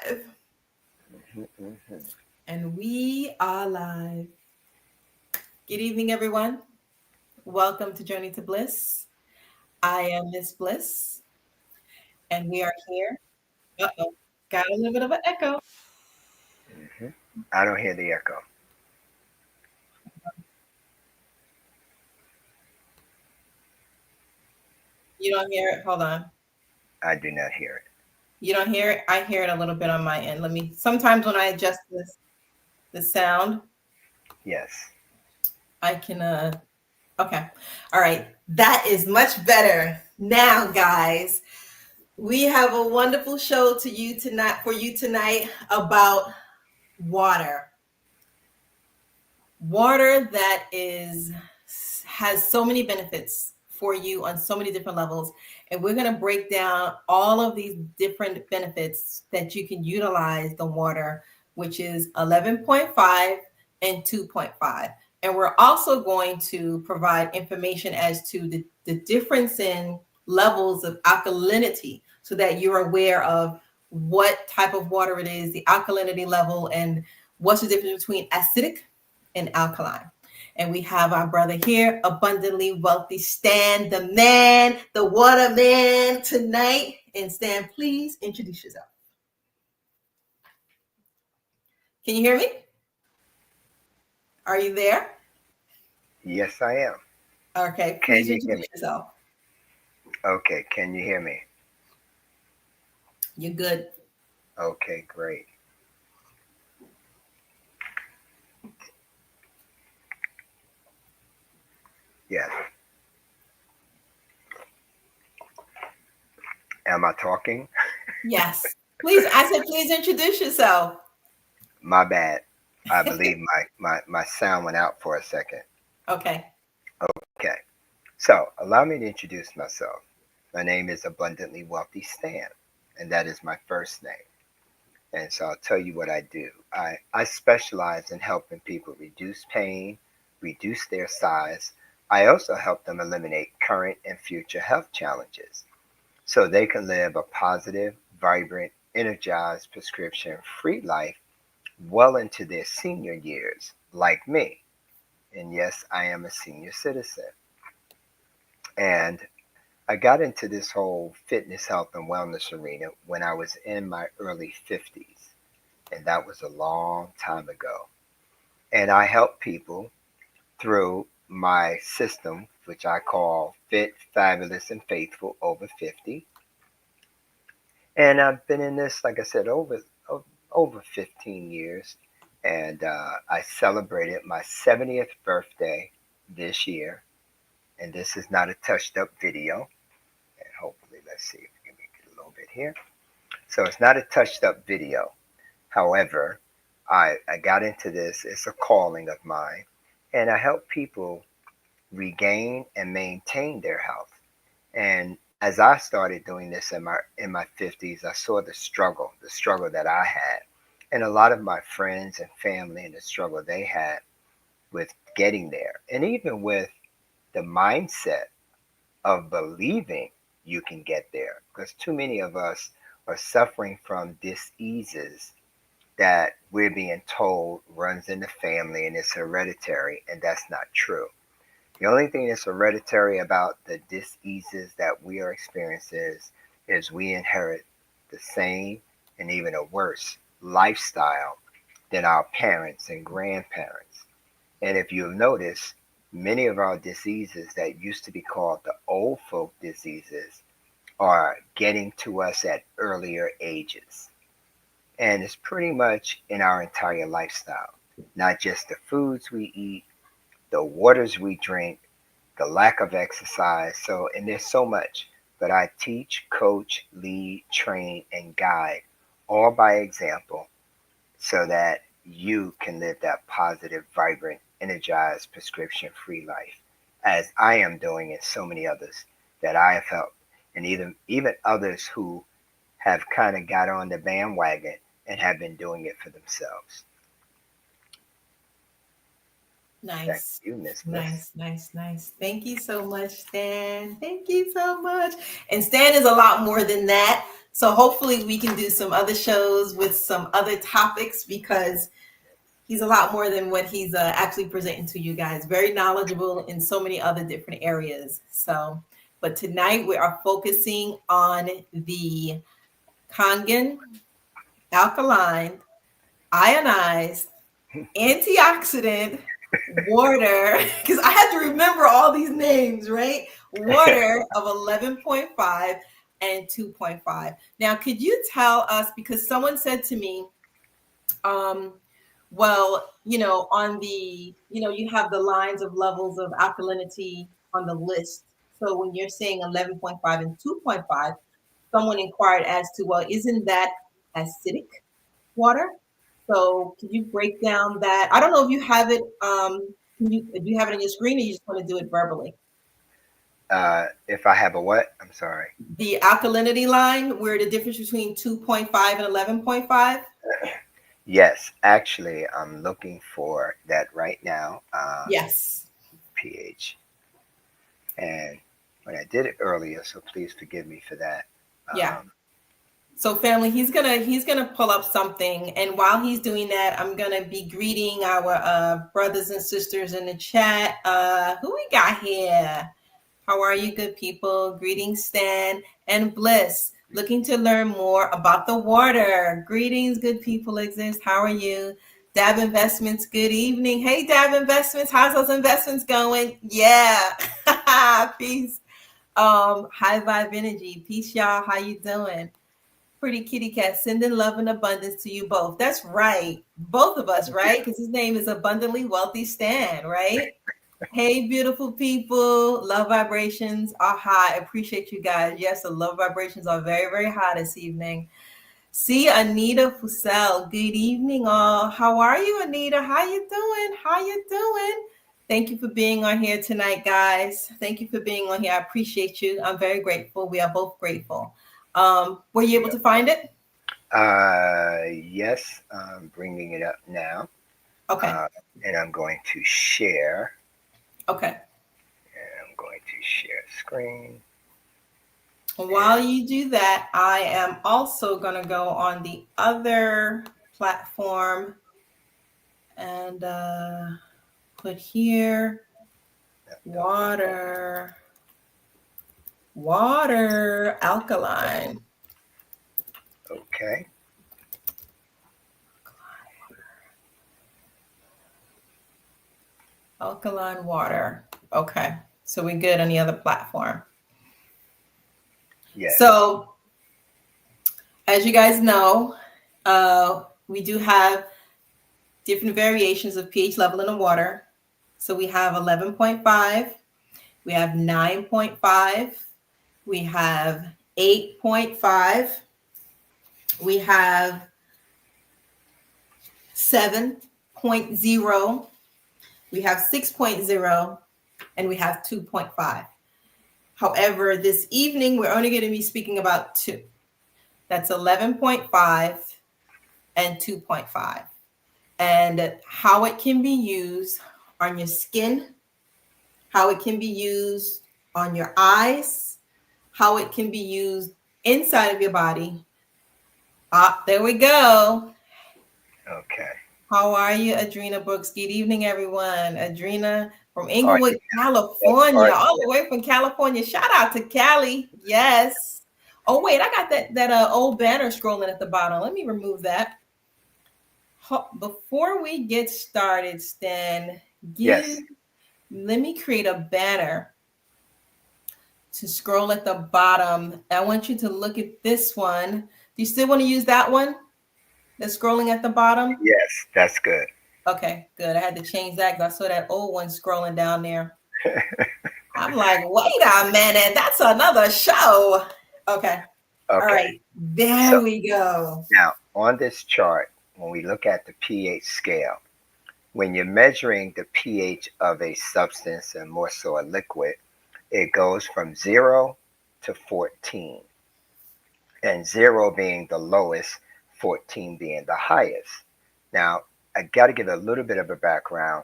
live. And we are live. Good evening, everyone. Welcome to Journey to Bliss. I am Miss Bliss, and we are here. Uh-oh, got a little bit of an echo. hmm I don't hear the echo. You don't hear it? Hold on. I do not hear it. You don't hear it? I hear it a little bit on my end. Sometimes when I adjust the sound, Yes. I can, okay. All right. That is much better. Now, guys, we have a wonderful show for you tonight about water. Water that is has so many benefits for you on so many different levels, and we're going to break down all of these different benefits that you can utilize the water, which is 11.5 and 2.5. And we're also going to provide information as to the difference in levels of alkalinity so that you're aware of what type of water it is, the alkalinity level, and what's the difference between acidic and alkaline. And we have our brother here, abundantly wealthy Stan, the man, the water man tonight. And Stan, please introduce yourself. Can you hear me? Are you there? Yes, I am. Okay, Can please you hear me? introduce yourself. Okay. Can you hear me? You're good. Okay, great. Yes. Am I talking? Yes. Please, I said, please introduce yourself. My bad. I believe my sound went out for a second. Okay. Okay. So, allow me to introduce myself. My name is Abundantly Wealthy Stan, and that is my first name. And so I'll tell you what I do. I specialize in helping people reduce pain, reduce their size. I also help them eliminate current and future health challenges so they can live a positive, vibrant, energized, prescription free life well into their senior years, like me. And yes, I am a senior citizen. And I got into this whole fitness, health, and wellness arena when I was in my early 50s. And that was a long time ago. And I help people through my system, which I call Fit, Fabulous, and Faithful over 50. And I've been in this, like I said, over 15 years. And I celebrated my 70th birthday this year. And this is not a touched up video. And hopefully, let's see if we can make it a little bit here. So it's not a touched up video. However, I got into this, it's a calling of mine, and I help people regain and maintain their health. And as I started doing this in my 50s, I saw the struggle that I had, and a lot of my friends and family and the struggle they had with getting there, and even with the mindset of believing you can get there, because too many of us are suffering from diseases that we're being told runs in the family and it's hereditary, and that's not true. The only thing that's hereditary about the diseases that we are experiencing is we inherit the same and even a worse lifestyle than our parents and grandparents. And if you've noticed, many of our diseases that used to be called the old folk diseases are getting to us at earlier ages. And it's pretty much in our entire lifestyle, not just the foods we eat, the waters we drink, the lack of exercise. So, and there's so much, but I teach, coach, lead, train, and guide all by example so that you can live that positive, vibrant, energized, prescription free life as I am doing, and so many others that I have helped, and even others who have kind of got on the bandwagon and have been doing it for themselves. Back Nice. to you, Miss Bliss. Nice, nice, nice. Thank you so much, Stan. Thank you so much. And Stan is a lot more than that. So hopefully we can do some other shows with some other topics because he's a lot more than what he's actually presenting to you guys. Very knowledgeable in so many other different areas. So, but tonight we are focusing on the Kangen, alkaline, ionized, antioxidant water, because I had to remember all these names, right? Water of 11.5 and 2.5. Now, could you tell us, because someone said to me, um, well, on the, you have the lines of levels of alkalinity on the list. So when you're saying 11.5 and 2.5, someone inquired as to, well, isn't that acidic water? So can you break down that? I don't know if you have it. Do you have it on your screen, or you just want to do it verbally? If I have a what? I'm sorry. The alkalinity line, where the difference between 2.5 and 11.5. Yes, actually, I'm looking for that right now. Yes. pH. And when I did it earlier, so please forgive me for that. Yeah. Um, So family, he's gonna pull up something, and while he's doing that, I'm gonna be greeting our brothers and sisters in the chat. Who we got here? How are you, good people? Greetings, Stan and Bliss. Looking to learn more about the water. Greetings, good people exist. How are you? Dab Investments, good evening. Hey, Dab Investments, how's those investments going? Yeah. Peace. High Vibe Energy. Peace, y'all. How you doing? Pretty kitty cat, sending love and abundance to you both. That's right. Both of us, right? Because his name is Abundantly Wealthy Stan, right? Hey, beautiful people. Love vibrations are high. Appreciate you guys. Yes, the love vibrations are very, very high this evening. See Anita Fusel. Good evening, all. How are you, Anita? How you doing? How you doing? Thank you for being on here tonight, guys. Thank you for being on here. I appreciate you. I'm very grateful. We are both grateful. Were you able to find it? yes, I'm bringing it up now. Okay. Uh, and I'm going to share. Okay. And I'm going to share screen. While you do that, I am also going to go on the other platform and put here water, alkaline. Okay. Alkaline water. Okay. So we're good on the other platform. Yes. So, as you guys know, we do have different variations of pH level in the water. So we have 11.5, we have 9.5, we have 8.5, we have 7.0, we have 6.0, and we have 2.5. However, this evening, we're only going to be speaking about two. That's 11.5 and 2.5. And how it can be used on your skin, how it can be used on your eyes, how it can be used inside of your body. Ah, there we go. Okay. How are you, Adrena Brooks? Good evening, everyone. Adrena from Are Inglewood, you? California, Are all the way from California. Shout out to Cali. Yes. Oh, wait, I got that old banner scrolling at the bottom. Let me remove that. Before we get started, Stan, Yes. let me create a banner to scroll at the bottom. I want you to look at this one. Do you still want to use that one that's scrolling at the bottom? Yes. That's good. Okay, good. I had to change that because I saw that old one scrolling down there. I'm like, wait a minute, that's another show. Okay. All Okay. right. There So we go. now on this chart, when we look at the pH scale, when you're measuring the pH of a substance and more so a liquid, it goes from 0 to 14, and 0 being the lowest, 14 being the highest. Now, I got to give a little bit of a background.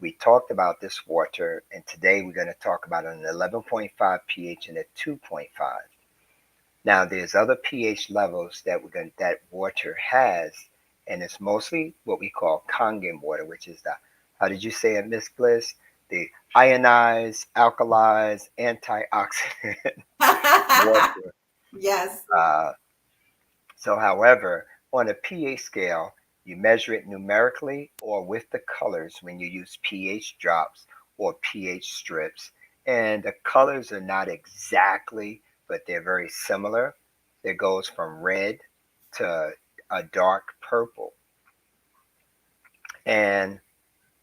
We talked about this water, and today we're going to talk about an 11.5 pH and a 2.5. Now, there's other pH levels that water has, and it's mostly what we call Kangen water, which is the, how did you say it, Miss Bliss? The ionized, alkalized, antioxidant water. Yes. Uh, however, on a pH scale, you measure it numerically or with the colors when you use pH drops or pH strips. And the colors are not exactly, but they're very similar. It goes from red to a dark purple. And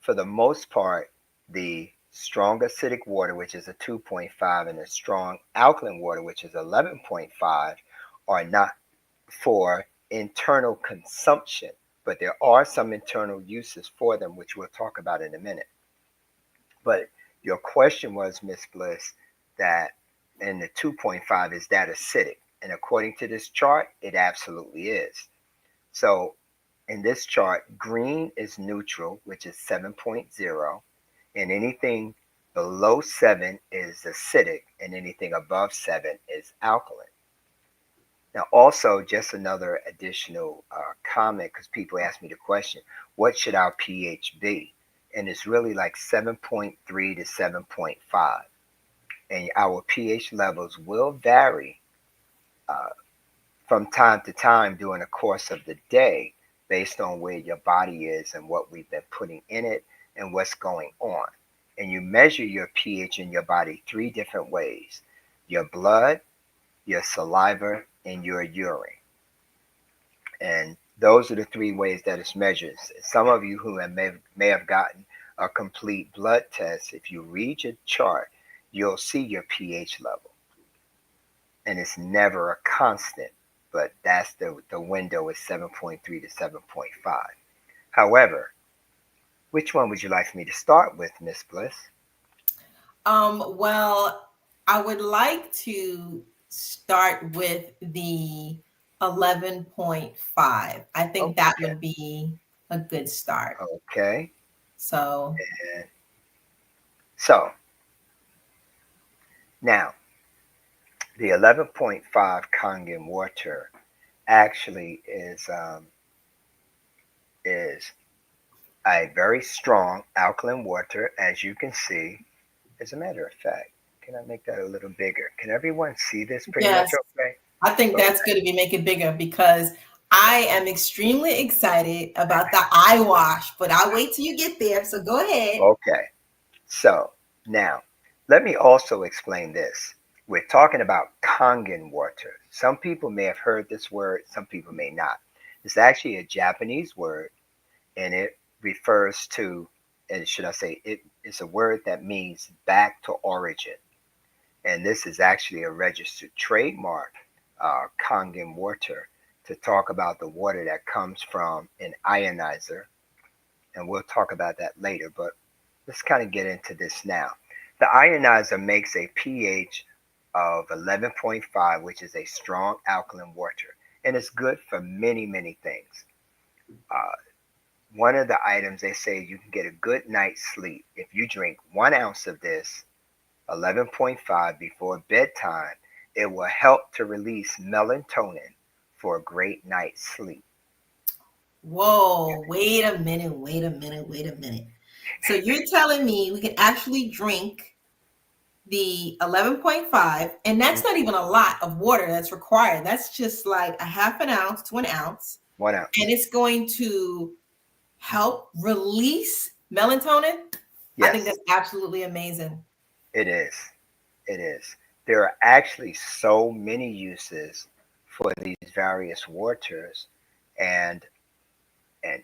for the most part, the strong acidic water, which is a 2.5, and the strong alkaline water, which is 11.5, are not for internal consumption, but there are some internal uses for them, which we'll talk about in a minute. But your question was, Miss Bliss, that in the 2.5, is that acidic? And according to this chart, it absolutely is. So in this chart, green is neutral, which is 7.0, and anything below 7 is acidic, and anything above 7 is alkaline. Now, also, just another additional comment, because people ask me the question, what should our pH be? And it's really like 7.3 to 7.5. And our pH levels will vary uh, from time to time during the course of the day based on where your body is and what we've been putting in it and what's going on. And you measure your pH in your body three different ways: your blood, your saliva, and your urine. And those are the three ways that it's measured. Some of you who may have gotten a complete blood test, if you read your chart, you'll see your pH level. And it's never a constant, but that's the window is 7.3 to 7.5. However, which one would you like for me to start with, Miss Bliss? Well, I would like to start with the 11.5. I think that Okay. would be a good start. Okay. So, And so now the 11.5 Kangen water actually is a very strong alkaline water, as you can see. As a matter of fact, can I make that a little bigger? Can everyone see this pretty much yes, okay? I think that's Okay. going to be make it bigger because I am extremely excited about the eye wash, but I'll wait till you get there. So go ahead. Okay. So now let me also explain this. We're talking about Kangen water. Some people may have heard this word, some people may not. It's actually a Japanese word, and it refers to, and should I say, it is a word that means back to origin. And this is actually a registered trademark, Kangen water, to talk about the water that comes from an ionizer. And we'll talk about that later, but let's kind of get into this now. The ionizer makes a pH of 11.5, which is a strong alkaline water, and it's good for many, many things. Uh, One of the items they say you can get a good night's sleep if you drink 1 ounce of this 11.5 before bedtime. It will help to release melatonin for a great night's sleep. Whoa, wait a minute, wait a minute, wait a minute. So you're telling me we can actually drink the 11.5, and that's not even a lot of water that's required. That's just like a half an ounce to an ounce, 1 ounce. and it's going to help release melatonin. I think Yes, that's absolutely amazing. it is. It is. There are actually so many uses for these various waters, and and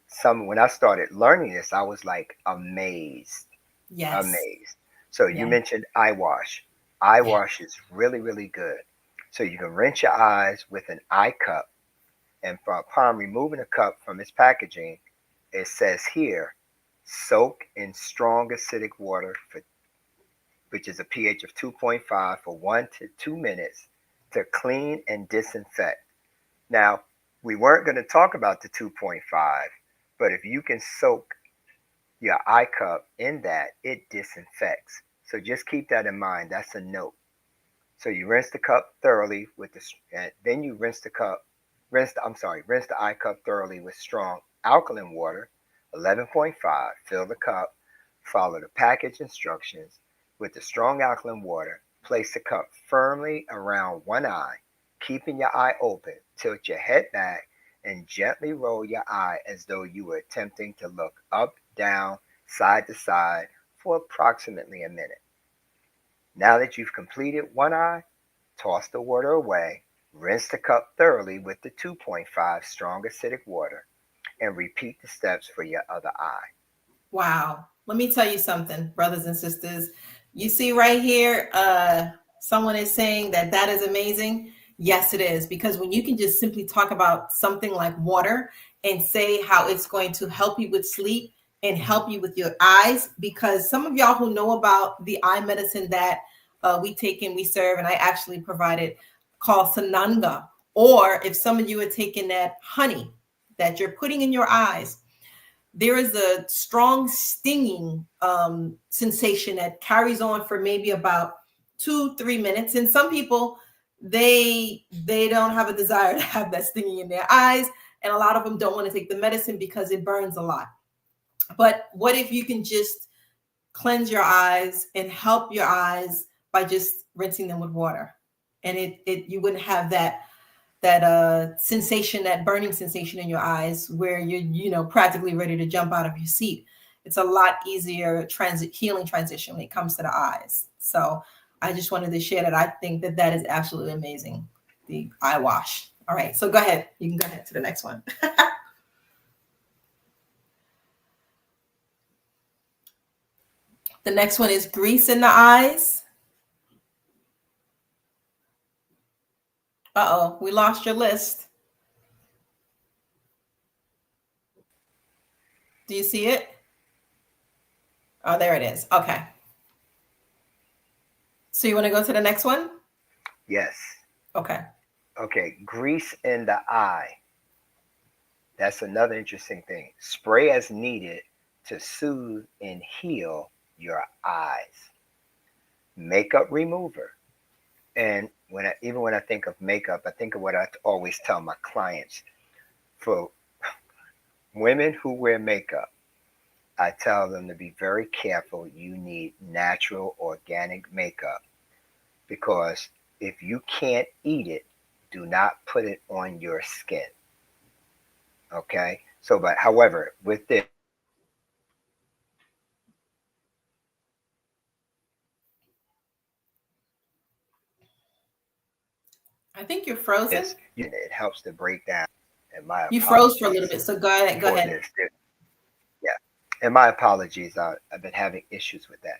some when I started learning this, I was like amazed, Yes. amazed. So you Yeah. mentioned eye wash. Eye Yeah. wash is really, really good. So you can rinse your eyes with an eye cup, and upon removing the cup from its packaging, it says here, soak in strong acidic water for which is a pH of 2.5 for 1 to 2 minutes to clean and disinfect. Now, we weren't going to talk about the 2.5, but if you can soak your eye cup in that, it disinfects. So just keep that in mind. That's a note. So you rinse the cup thoroughly with the, then you rinse the cup, rinse the eye cup thoroughly with strong alkaline water, 11.5. Fill the cup. Follow the package instructions. With the strong alkaline water, place the cup firmly around one eye, keeping your eye open. Tilt your head back and gently roll your eye as though you were attempting to look up, down, side to side for approximately a minute. Now that you've completed one eye, toss the water away, rinse the cup thoroughly with the 2.5 strong acidic water, and repeat the steps for your other eye. Wow. Let me tell you something, brothers and sisters. You see right here, someone is saying that that is amazing. Yes, it is. Because when you can just simply talk about something like water and say how it's going to help you with sleep and help you with your eyes, because some of y'all who know about the eye medicine that we take and we serve, and I actually provided called Sananga, or if some of you are taking that honey that you're putting in your eyes, there is a strong stinging sensation that carries on for maybe about 2-3 minutes, and some people they don't have a desire to have that stinging in their eyes, and a lot of them don't want to take the medicine because it burns a lot. But what if you can just cleanse your eyes and help your eyes by just rinsing them with water, and it you wouldn't have that sensation, that burning sensation in your eyes where you're, practically ready to jump out of your seat. It's a lot easier healing transition when it comes to the eyes. So I just wanted to share that. I think that that is absolutely amazing, the eye wash. All right, so go ahead. You can go ahead to the next one. The next one is grease in the eyes. Uh-oh, we lost your list. Do you see it? Oh, there it is. Okay. So you want to go to the next one? Yes. Okay. Okay. Grease in the eye. That's another interesting thing. Spray as needed to soothe and heal your eyes. Makeup remover. And even when I think of makeup, I think of what I always tell my clients. For women who wear makeup, I tell them to be very careful. You need natural, organic makeup because if you can't eat it, do not put it on your skin. Okay? So, but however, with this, I think you're frozen. it helps to break down. And my You froze for a little apologies bit, so go ahead. Go for ahead. this. Yeah. And my apologies. I've been having issues with that.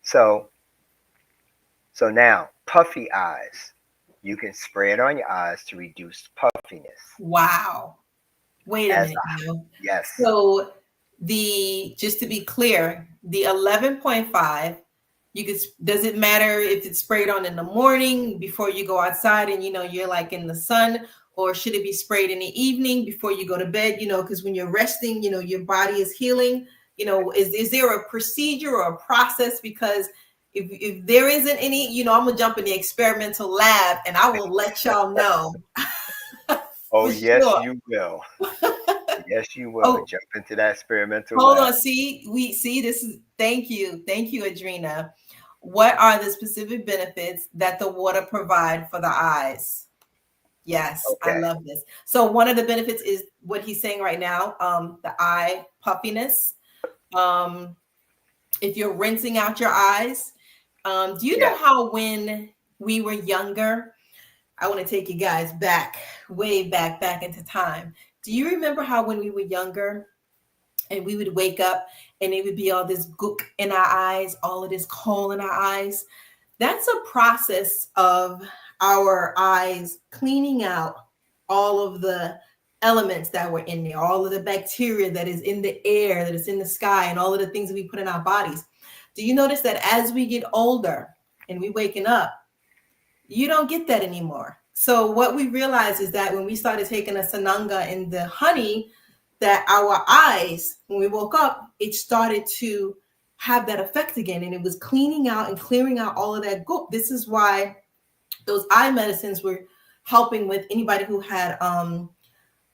So, so now, puffy eyes. You can spray it on your eyes to reduce puffiness. Wow. Wait a As minute a, now. yes, So just to be clear, the 11.5, does it matter if it's sprayed on in the morning before you go outside and you're like in the sun, or should it be sprayed in the evening before you go to bed? Because when you're resting, your body is healing. Is there a procedure or a process? Because if there isn't any, I'm gonna jump in the experimental lab and I will let y'all know oh, for yes, sure. you will. Yes, you will. Oh, Jump into that experimental hold lab. on. See this is thank you. Thank you, Adrena. What are the specific benefits that the water provide for the eyes? Yes, I Okay. love this. So one of the benefits is what he's saying right now, the eye puffiness. Um, if you're rinsing out your eyes, do you know Yes. how when we were younger, I want to take you guys back, way back into time. Do you remember how when we were younger, and we would wake up and it would be all this gook in our eyes, all of this coal in our eyes? That's a process of our eyes cleaning out all of the elements that were in there, all of the bacteria that is in the air, that is in the sky, and all of the things that we put in our bodies. Do you notice that as we get older and we waking up, you don't get that anymore? So what we realized is that when we started taking a sananga and the honey, that our eyes, when we woke up, it started to have that effect again. And it was cleaning out and clearing out all of that goop. This is why those eye medicines were helping with anybody who had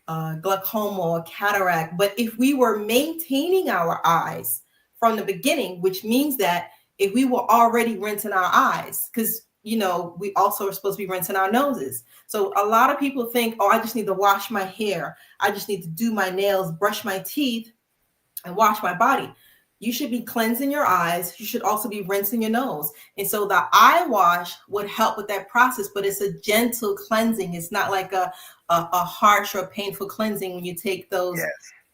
glaucoma or cataract. But if we were maintaining our eyes from the beginning, which means that if we were already rinsing our eyes, because we also are supposed to be rinsing our noses. So a lot of people think, oh, I just need to wash my hair. I just need to do my nails, brush my teeth, and wash my body. You should be cleansing your eyes. You should also be rinsing your nose. And so the eye wash would help with that process, but it's a gentle cleansing. It's not like a harsh or painful cleansing when you take Yes.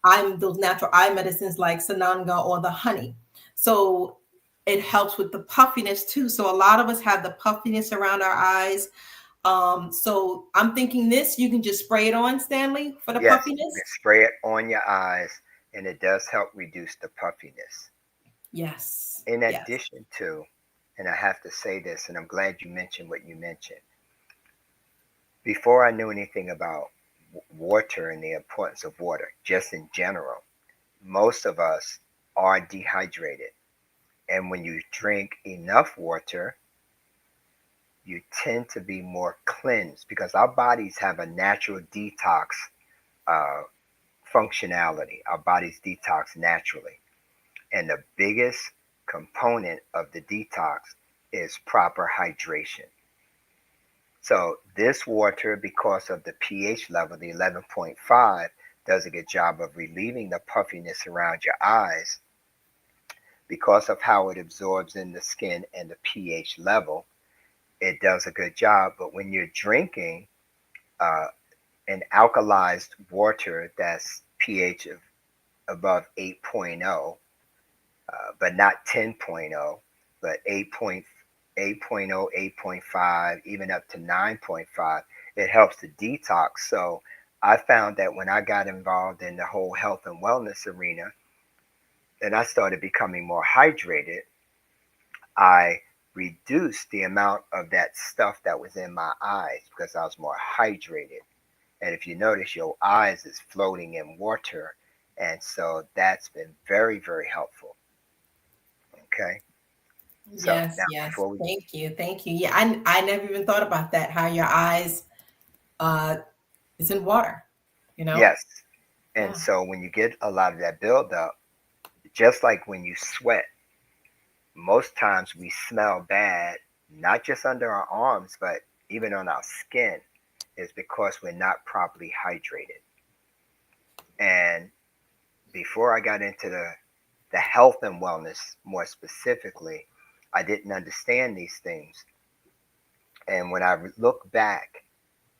those natural eye medicines like Sananga or the honey. So it helps with the puffiness too. So a lot of us have the puffiness around our eyes. So I'm thinking this, you can just spray it on, Stanley, for the Yes. You can puffiness. spray it on your eyes, and it does help reduce the puffiness. Yes. In Yes. addition to, and I have to say this, and I'm glad you mentioned what you mentioned. Before I knew anything about water and the importance of water, just in general, most of us are dehydrated. And when you drink enough water, you tend to be more cleansed because our bodies have a natural detox uh, functionality. Our bodies detox naturally. And the biggest component of the detox is proper hydration. So, this water, because of the pH level, the 11.5, does a good job of relieving the puffiness around your eyes because of how it absorbs in the skin and the pH level. It does a good job. But when you're drinking uh, an alkalized water that's pH of above 8.0, but not 10.0, but 8.0, 8.5, even up to 9.5, it helps to detox. So I found that when I got involved in the whole health and wellness arena and I started becoming more hydrated, I reduced the amount of that stuff that was in my eyes because I was more hydrated. And if you notice, your eyes is floating in water. And so that's been very, very helpful. Okay. So Yes, now yes. before we, Thank you. Thank you. Yeah, I never even thought about that, how your eyes uh is in water, you know? yes. And Yeah. so when you get a lot of that buildup, just like when you sweat, most times we smell bad, not just under our arms, but even on our skin, is because we're not properly hydrated. And before I got into the health and wellness more specifically, I didn't understand these things. And when I look back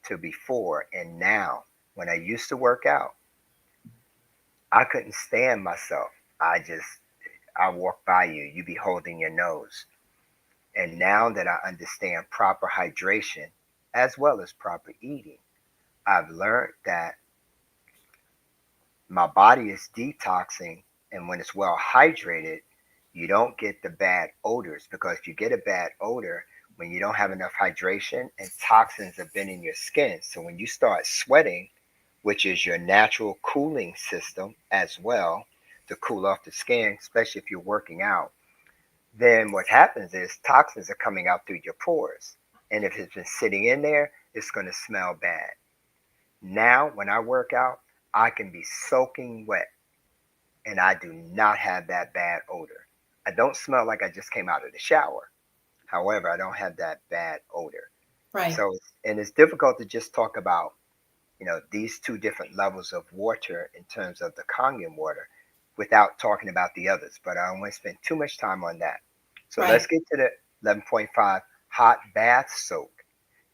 to before and now, when I used to work out, I couldn't stand myself. I walk by you, you be holding your nose. And now that I understand proper hydration as well as proper eating, I've learned that my body is detoxing. And when it's well hydrated, you don't get the bad odors because you get a bad odor when you don't have enough hydration and toxins have been in your skin. So when you start sweating, which is your natural cooling system as well to cool off the skin, especially if you're working out, then what happens is toxins are coming out through your pores. And if it's been sitting in there, it's going to smell bad. Now, when I work out, I can be soaking wet and I do not have that bad odor. I don't smell like I just came out of the shower. However, I don't have that bad odor. Right. So, and it's difficult to just talk about, these two different levels of water in terms of the Kangen water without talking about the others. But I don't want to spend too much time on that. So let's Right. get to the 11.5 hot bath soak.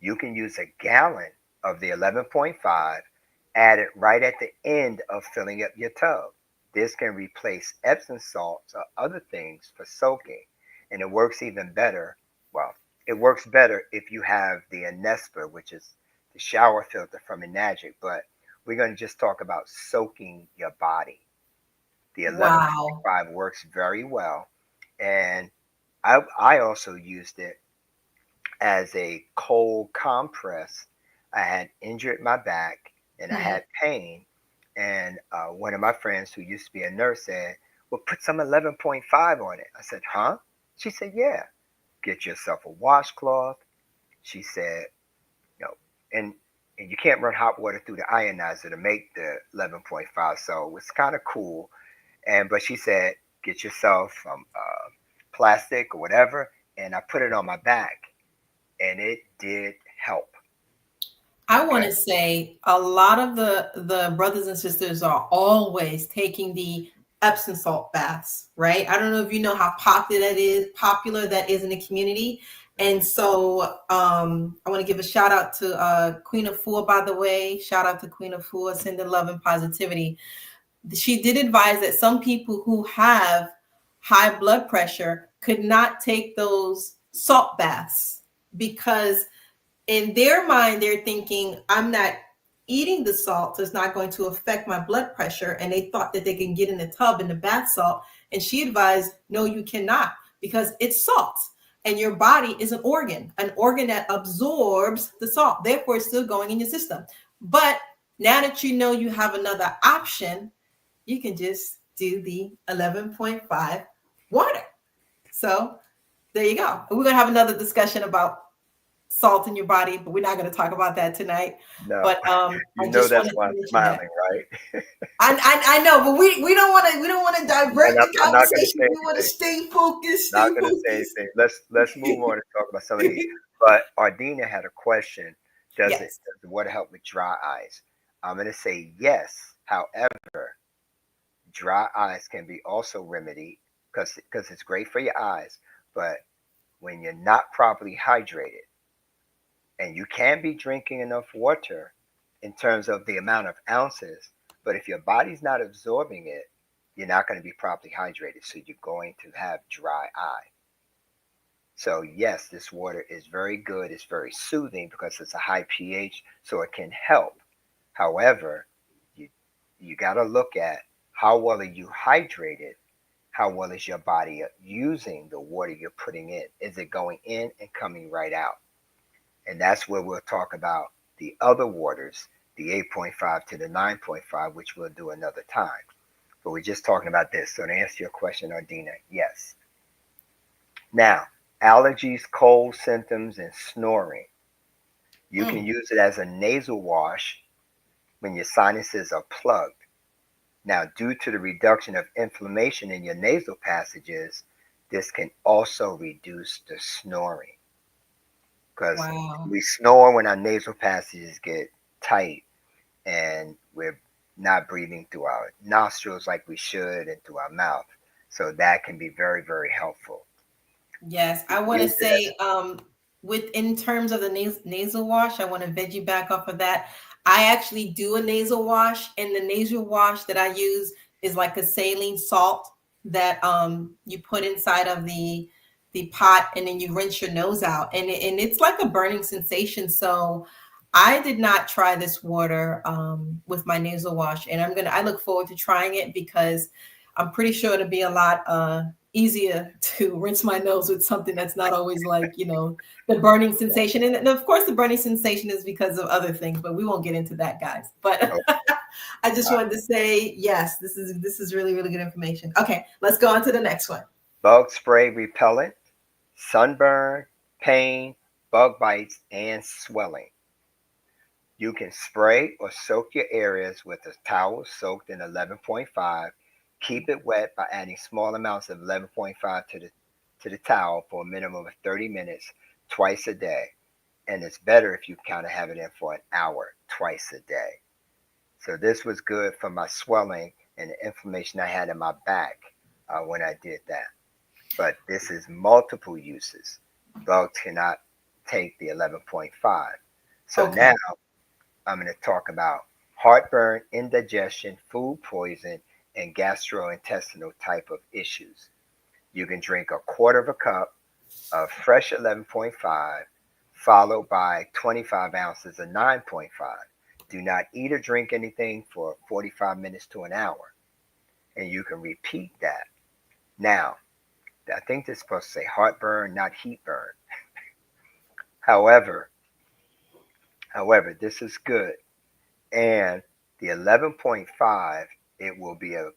You can use a gallon of the 11.5, add it right at the end of filling up your tub. This can replace Epsom salts or other things for soaking. And it works even better. Well, it works better if you have the Anespa, which is the shower filter from Enagic, but we're going to just talk about soaking your body. The Wow. 11.5 works very well. And I also used it as a cold compress. I had injured my back and I Hmm. had pain. And one of my friends who used to be a nurse said, "Well, put some 11.5 on it." I said, "Huh?" She said, "Yeah. Get yourself a washcloth." She said, "You know, and and you can't run hot water through the ionizer to make the 11.5, so it's kind of cool." And but she said, "Get yourself plastic or whatever," and I put it on my back, and it did help. I want Okay. to say a lot of the brothers and sisters are always taking the Epsom salt baths, right? I don't know if you know how popular that is in the community. And Hmm. so I want to give a shout out to Queen of Four, by the way. Shout out to Queen of Four, sending love and positivity. She did advise that some people who have high blood pressure could not take those salt baths because in their mind, they're thinking, I'm not eating the salt, so it's not going to affect my blood pressure. And they thought that they can get in the tub in the bath salt. And she advised, no, you cannot, because it's salt. And your body is an organ that absorbs the salt. Therefore, it's still going in your system. But now that you know you have another option, you can just do the 11.5 water. So there you go. And we're going to have another discussion about salt in your body, but we're not going to talk about that tonight. No, But you I know just that's wanted why to I'm mention that. smiling, right? I know, but we don't want to divert And the I'm not going to conversation. say We want to anything. stay focused, Not stay going to say focused. anything. Let's move on and talk about some of these. But Ardina had a question. Yes. Does the water help with dry eyes? I'm going to say yes. However, dry eyes can be also remedied because it's great for your eyes. But when you're not properly hydrated, and you can be drinking enough water in terms of the amount of ounces, but if your body's not absorbing it, you're not going to be properly hydrated. So you're going to have dry eye. So yes, this water is very good. It's very soothing because it's a high pH, so it can help. However, you you got to look at how well are you hydrated? How well is your body using the water you're putting in? Is it going in and coming right out? And that's where we'll talk about the other waters, the 8.5 to the 9.5, which we'll do another time. But we're just talking about this. So to answer your question, Ardina, yes. Now, allergies, cold symptoms, and snoring. You can Mm, use it as a nasal wash when your sinuses are plugged. Now, due to the reduction of inflammation in your nasal passages, this can also reduce the snoring because wow. we snore when our nasal passages get tight and we're not breathing through our nostrils like we should and through our mouth. So that can be very, very helpful. Yes, You I can want to use it as say, with in terms of the nasal wash, I want to veg you back off of that. I actually do a nasal wash, and the nasal wash that I use is like a saline salt that you put inside of the pot, and then you rinse your nose out, and it's like a burning sensation. So I did not try this water with my nasal wash, and I look forward to trying it because I'm pretty sure it'll be a lot easier to rinse my nose with something that's not always like, the burning sensation. And of course, the burning sensation is because of other things, but we won't get into that, guys. But a. I just wanted to say, yes, this is really, really good information. Okay, let's go on to the next one. Bug spray repellent, sunburn, pain, bug bites, and swelling. You can spray or soak your areas with a towel soaked in 11.5. Keep it wet by adding small amounts of 11.5 to the towel for a minimum of 30 minutes twice a day. And it's better if you kind of have it in for an hour twice a day. So this was good for my swelling and the inflammation I had in my back when I did that. But this is multiple uses. Bugs cannot take the 11.5. So now Okay. I'm going to talk about heartburn, indigestion, food poison, and gastrointestinal type of issues. You can drink a quarter of a cup of fresh 11.5, followed by 25 ounces of 9.5. Do not eat or drink anything for 45 minutes to an hour, and you can repeat that. Now, I think they're supposed to say heartburn, not heat burn. However, however, this is good. And The 11.5, it will be a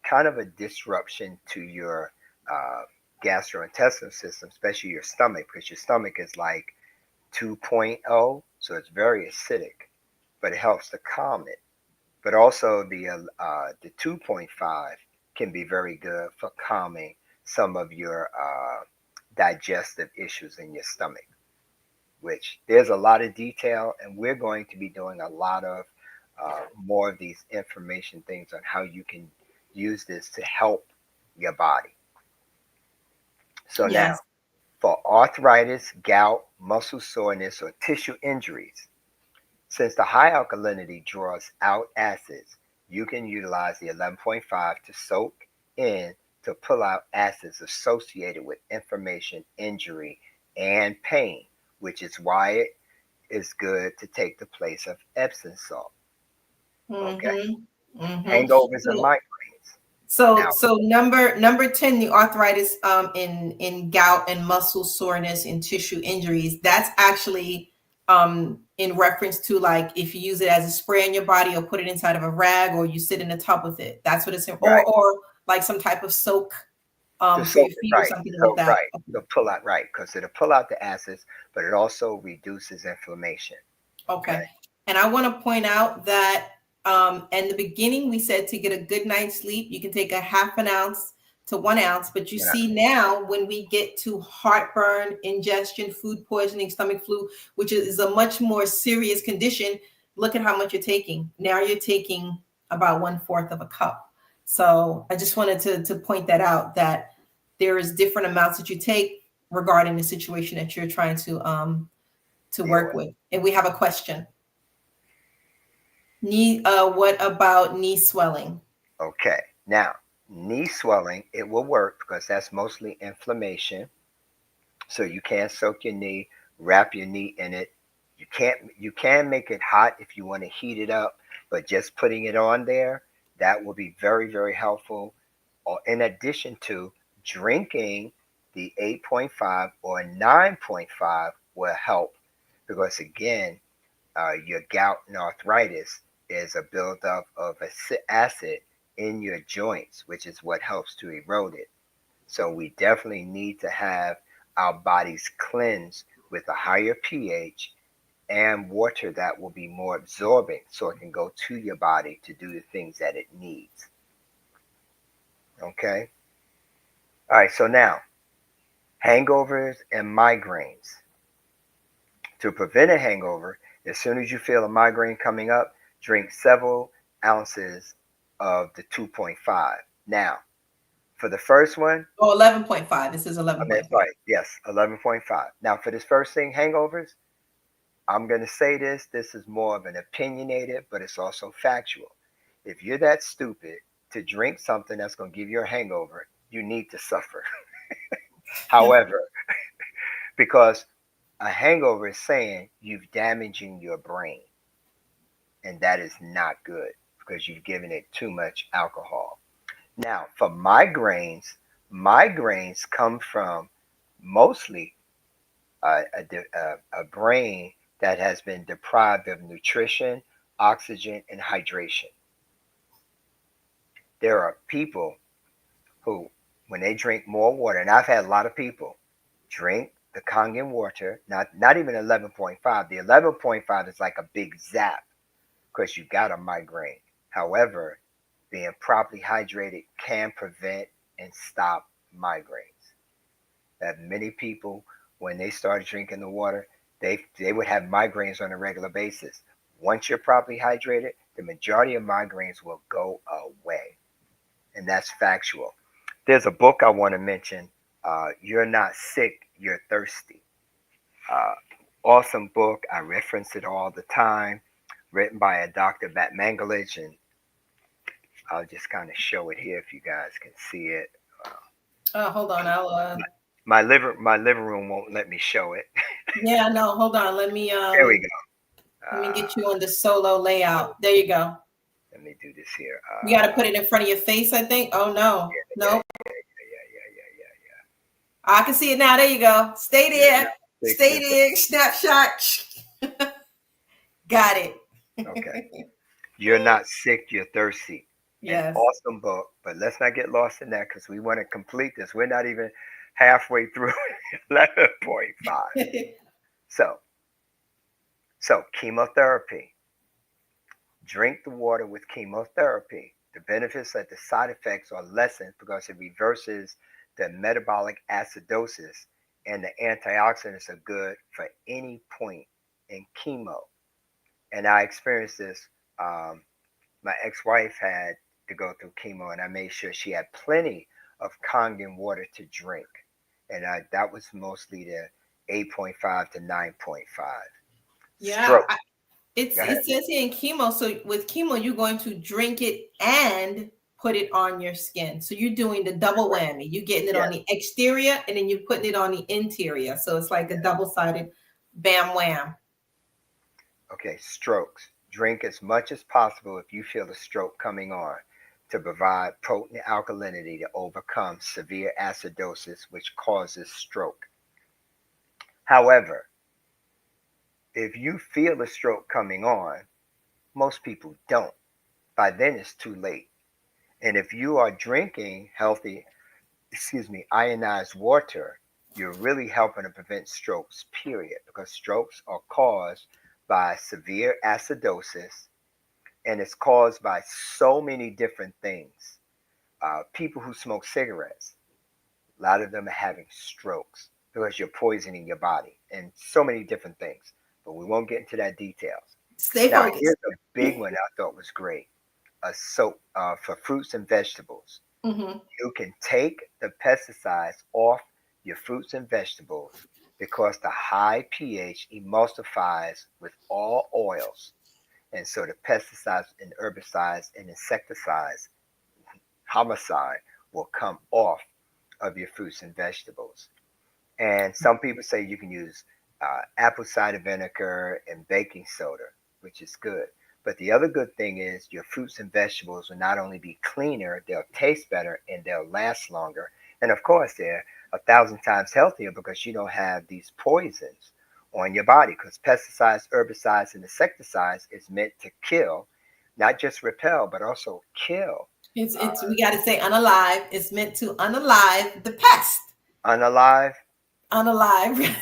kind of a disruption to your uh, gastrointestinal system, especially your stomach, because your stomach is like 2.0, so it's very acidic, but it helps to calm it. But also the 2.5 can be very good for calming some of your digestive issues in your stomach, which there's a lot of detail, and we're going to be doing a lot of more of these information things on how you can use this to help your body. So now, Yes. for arthritis, gout, muscle soreness, or tissue injuries, since the high alkalinity draws out acids, you can utilize the 11.5 to soak in to pull out acids associated with inflammation, injury, and pain, which is why it is good to take the place of Epsom salt. Okay? Mm-hmm. Mm-hmm. Hangovers and So migraines. So Now, so number 10, the arthritis in gout and muscle soreness and tissue injuries, that's actually in reference to like if you use it as a spray on your body or put it inside of a rag or you sit in a tub with it. That's what it's in, right, or like some type of soak to for soak your it feet or right, something like so that. right, to pull out right, because it'll pull out the acids, but it also reduces inflammation. Okay, Okay. And I want to point out that in the beginning, we said to get a good night's sleep, you can take a half an ounce to 1 ounce. But you when I, see now, when we get to heartburn, ingestion, food poisoning, stomach flu, which is a much more serious condition, look at how much you're taking. Now you're taking about 1/4 of a cup. So I just wanted to point that out that there is different amounts that you take regarding the situation that you're trying to deal work with. with. And we have a question. What about knee swelling? Okay, now knee swelling, it will work because that's mostly inflammation. So you can soak your knee, wrap your knee in it. You can make it hot if you want to heat it up, but just putting it on there, that will be very, very helpful. Or in addition to drinking the 8.5 or 9.5 will help because again, your gout and arthritis is a buildup of acid in your joints, which is what helps to erode it. So we definitely need to have our bodies cleansed with a higher pH and water that will be more absorbing so it can go to your body to do the things that it needs. Okay? All right, so now hangovers and migraines. To prevent a hangover, as soon as you feel a migraine coming up, drink several ounces of the 2.5. Now, for the first one, Oh, 11.5. This is I mean, 11.5. sorry, yes, 11.5. Now, for this first thing, hangovers, I'm going to say this. This is more of an opinionated, but it's also factual. If you're that stupid to drink something that's going to give you a hangover, you need to suffer. However, because a hangover is saying you've damaging your brain, and that is not good because you've given it too much alcohol. Now, for migraines, migraines come from mostly a brain that has been deprived of nutrition, oxygen, and hydration. There are people who, when they drink more water, and I've had a lot of people drink the Kangen water, not even 11.5. The 11.5 is like a big zap because you got a migraine. However, being properly hydrated can prevent and stop migraines. That many people, when they started drinking the water, they would have migraines on a regular basis. Once you're properly hydrated, the majority of migraines will go away, and that's factual. There's a book I want to mention. You're not sick, you're thirsty. Uh, Awesome book. I reference it all the time. Written by a Dr. Bat Mangalich, and I'll just kind of show it here if you guys can see it. Uh, Oh, hold on. I'll my living room won't let me show it. yeah, no, hold on. There we go. Let me get you on the solo layout. There you go. Let me do this here. You got to put it in front of your face, I think. Oh no. Yeah, Nope. yeah. I can see it now. There you go. Stay Yeah, there. no, fix Stay this. there. Snapshot. Got it. Okay. You're Not Sick, You're Thirsty. An Yes. awesome book, but let's not get lost in that because we want to complete this. We're not even halfway through 11.5. So, chemotherapy. Drink the water with chemotherapy. The benefits and the side effects are lessened because it reverses the metabolic acidosis, and the antioxidants are good for any point in chemo. And I experienced this. Um, my ex-wife had to go through chemo, and I made sure she had plenty of Kangen water to drink, and that was mostly the 8.5 to 9.5. Yeah, Stroke. Go ahead. it says here in chemo. So with chemo, you're going to drink it and put it on your skin. So you're doing the double Correct. whammy. You're getting it Yes. on the exterior and then you're putting it on the interior. So it's like a Yes. double-sided bam wham. Okay. Strokes. Drink as much as possible if you feel a stroke coming on, to provide potent alkalinity to overcome severe acidosis, which causes stroke. However, if you feel a stroke coming on, most people don't. By then, it's too late. And if you are drinking healthy, ionized water, you're really helping to prevent strokes, period, because strokes are caused by severe acidosis, and it's caused by so many different things. People who smoke cigarettes, a lot of them are having strokes because you're poisoning your body and so many different things. But we won't get into that details. Stay Now, focused. here's a big one I thought was great: a soap for fruits and vegetables. Hmm. You can take the pesticides off your fruits and vegetables because the high pH emulsifies with all oils. And so the pesticides and herbicides and insecticides, homicide, will come off of your fruits and vegetables. And some people say you can use apple cider vinegar and baking soda, which is good. But the other good thing is your fruits and vegetables will not only be cleaner, they'll taste better and they'll last longer. And of course, they're 1,000 times healthier because you don't have these poisons on your body. Because pesticides, herbicides, and insecticides is meant to kill, not just repel, but also kill. Uh, It's we got to say unalive. It's meant to unalive the pest. Unalive. Unalive.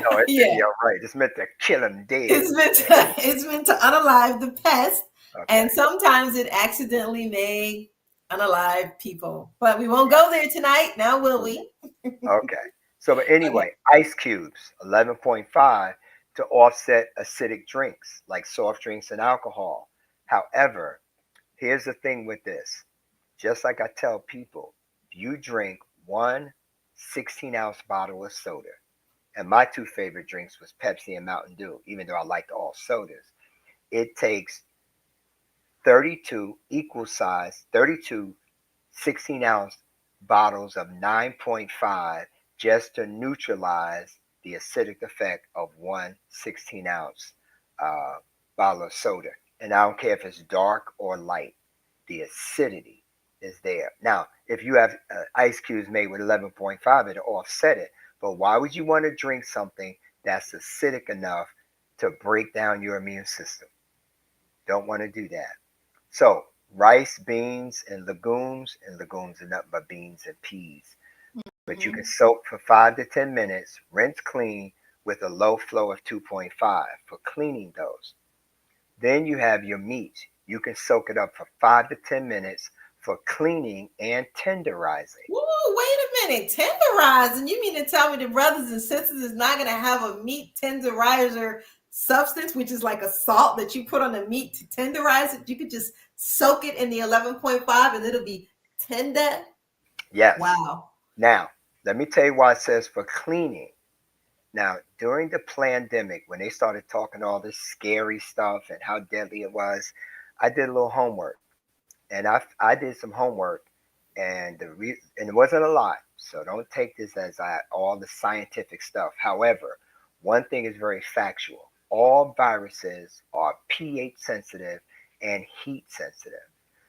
No, Yeah. you're right. It's meant to kill them dead. It's meant to unalive the pest, Okay. and sometimes it accidentally may unalive people. But we won't go there tonight. Now, will we? Okay. So, but Okay. anyway, ice cubes, 11.5, to offset acidic drinks like soft drinks and alcohol. However, here's the thing with this. Just like I tell people, if you drink one 16-ounce bottle of soda, and my two favorite drinks was Pepsi and Mountain Dew, even though I liked all sodas, it takes 32 equal size, 32 16-ounce bottles of 9.5 just to neutralize the acidic effect of one 16-ounce uh, bottle of soda. And I don't care if it's dark or light, the acidity is there. Now, if you have ice cubes made with 11.5, it'll offset it. But why would you want to drink something that's acidic enough to break down your immune system? Don't want to do that. So, rice, beans, and legumes are nothing but beans and peas. But you can Mhm. soak for 5 to 10 minutes, rinse clean with a low flow of 2.5 for cleaning those. Then you have your meat. You can soak it up for 5 to 10 minutes for cleaning and tenderizing. Ooh, wait a minute. Tenderizing? You mean to tell me the brothers and sisters is not going to have a meat tenderizer substance, which is like a salt that you put on the meat to tenderize it? You could just soak it in the 11.5 and it'll be tender. Yes. Wow. Now, let me tell you why it says for cleaning. Now, during the pandemic, when they started talking all this scary stuff and how deadly it was, I did a little homework, and I did some homework, and and it wasn't a lot, so don't take this as all the scientific stuff. However, one thing is very factual: all viruses are pH sensitive and heat sensitive.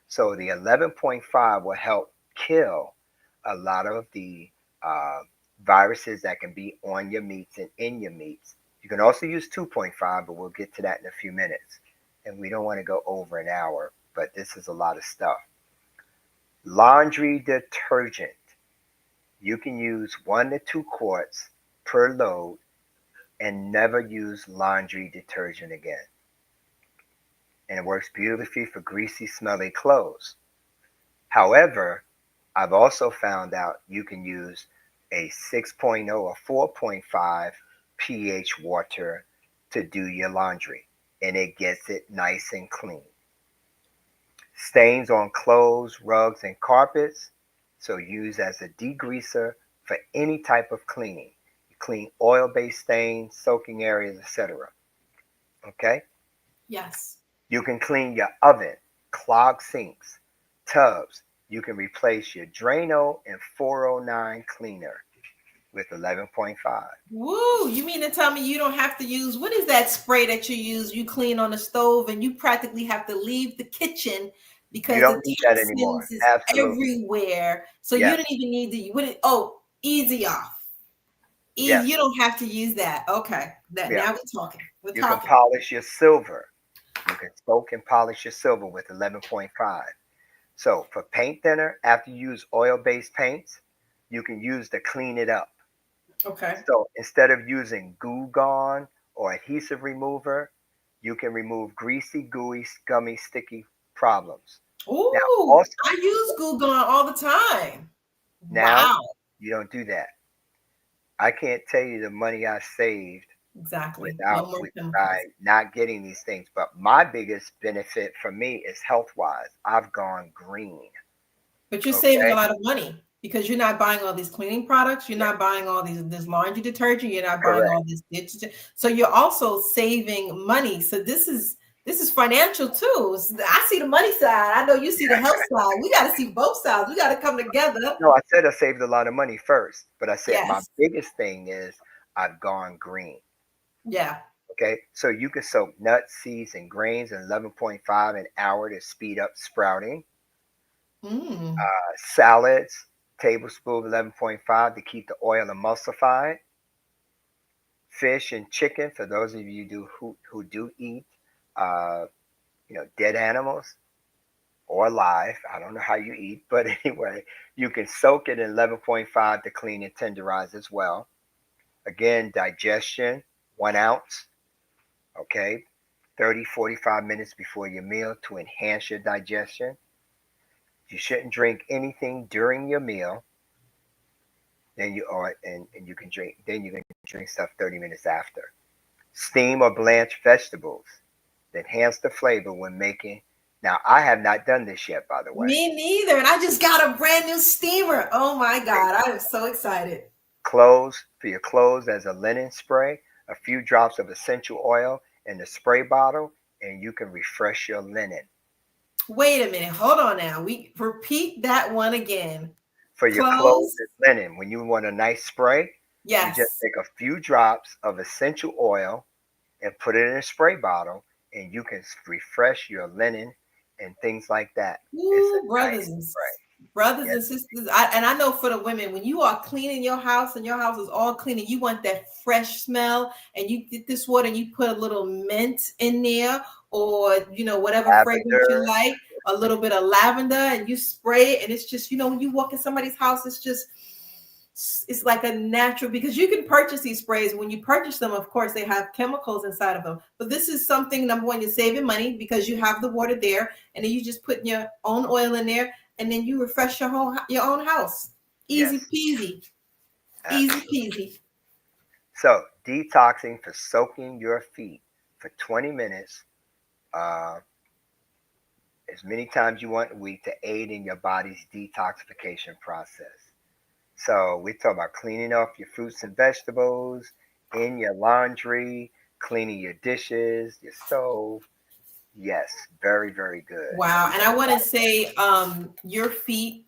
So the 11.5 will help kill a lot of the uh, viruses that can be on your meats and in your meats. You can also use 2.5, but we'll get to that in a few minutes. and we don't want to go over an hour, but this is a lot of stuff. Laundry detergent. You can use 1 to 2 quarts per load and never use laundry detergent again. And it works beautifully for greasy, smelly clothes. However, I've also found out you can use a 6.0 or 4.5 pH water to do your laundry, and it gets it nice and clean. Stains on clothes, rugs, and carpets, so use as a degreaser for any type of cleaning. You clean oil-based stains, soaking areas, etc. Okay? Yes. You can clean your oven, clogged sinks, tubs. You can replace your Drano and 409 cleaner with 11.5. Woo! You mean to tell me you don't have to use, what is that spray that you use? You clean on the stove and you practically have to leave the kitchen You because the don't need that anymore. toxins is Absolutely. everywhere. So you Yes. don't even need to, oh, easy off. Easy. Yes. You don't have to use that. Okay. That Yeah. now we're talking. We're You can talking. polish your silver. You can soak and polish your silver with 11.5. So for paint thinner, after you use oil-based paints, you can use to clean it up. Okay. So instead of using Goo Gone or adhesive remover, you can remove greasy, gooey, gummy, sticky problems. Now, Ooh, also, I use Google all the time. now Wow. you don't do that. I can't tell you the money I saved Exactly. No without more by chemicals. not getting these things. But my biggest benefit for me is health wise. I've gone green. But you're saving a Okay. lot of money because you're not buying all these cleaning products. You're Yeah. not buying all these this laundry detergent. You're not buying Correct. all this ditch. So you're also saving money. So this is financial too. I see the money side. I know you see the health side. We got to see both sides. We got to come together. No, I said I saved a lot of money first, but I said my Yes. biggest thing is I've gone green. Yeah. Okay, so you can soak nuts, seeds, and grains in 11.5 an hour to speed up sprouting. Mm. Salads, tablespoon 11.5 to keep the oil emulsified. Fish and chicken, for those of you who do eat, uh, dead animals or live. I don't know how you eat, but anyway, you can soak it in 11.5 to clean and tenderize as well. Again, digestion, 1 ounce. Okay, 30-45 minutes before your meal to enhance your digestion. You shouldn't drink anything during your meal. Then you are and you can drink then you can drink stuff 30 minutes after. Steam or blanch vegetables that enhance the flavor when making. Now I have not done this yet, by the way. Me neither. And I just got a brand new steamer. Oh my God. I am so excited. Clothes for your clothes as a linen spray, a few drops of essential oil in the spray bottle, and you can refresh your linen. Wait a minute. Hold on now. We repeat that one again. For your clothes Clothes. and linen, when you want a nice spray, you just Yes. take a few drops of essential oil and put it in a spray bottle, and you can refresh your linen and things like that. It's a Woo, nice spray. brothers Yes, and sisters. And I know for the women, when you are cleaning your house and your house is all clean and you want that fresh smell, and you get this water and you put a little mint in there, or whatever fragrance you lavender. like, a little bit of lavender, and you spray it, and it's just when you walk in somebody's house, it's like a natural, because you can purchase these sprays. When you purchase them, of course they have chemicals inside of them, but this is something, number one, you're saving money because you have the water there, and then you just put your own oil in there, and then you refresh your own house. Easy Yes, peasy. Easy absolutely. peasy. So, detoxing for soaking your feet for 20 minutes, uh, as many times you want a week to aid in your body's detoxification process. So we talk about cleaning off your fruits and vegetables, in your laundry, cleaning your dishes, your stove. Yes, very, very good. Wow. We And got I a want to lot of say, your feet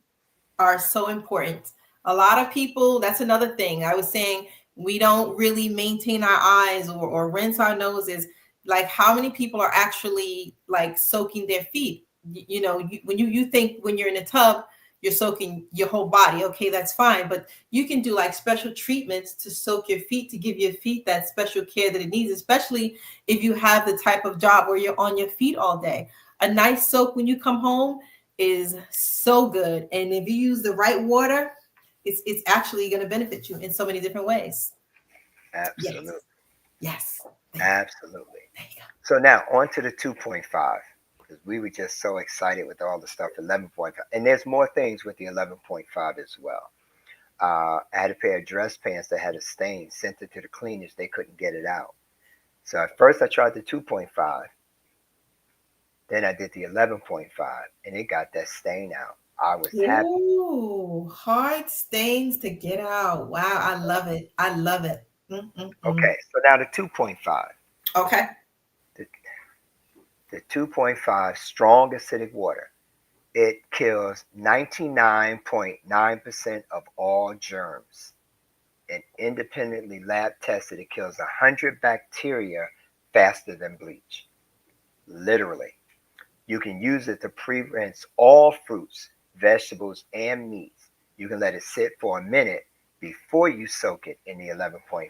are so important. A lot of people, that's another thing. I was saying we don't really maintain our eyes, or rinse our noses. Like, how many people are actually like soaking their feet? When you think when you're in a tub, you're soaking your whole body. Okay, that's fine. But you can do like special treatments to soak your feet, to give your feet that special care that it needs, especially if you have the type of job where you're on your feet all day. A nice soak when you come home is so good. And if you use the right water, it's actually going to benefit you in so many different ways. Yes. Absolutely. Yes. Absolutely. There you go. So now on to the 2.5, because we were just so excited with all the stuff 11.5, and there's more things with the 11.5 as well. I had a pair of dress pants that had a stain. Sent it to the cleaners, they couldn't get it out. So at first I tried the 2.5, then I did the 11.5, and it got that stain out. I was happy. Ooh, hard stains to get out. Wow, I love it. I love it. Mm-mm-mm. Okay, so now the 2.5. Okay. The, the 2.5 strong acidic water. It kills 99.9% of all germs. And independently lab tested, it kills 100 bacteria faster than bleach. Literally. You can use it to pre-rinse all fruits, vegetables, and meats. You can let it sit for a minute before you soak it in the 11.5.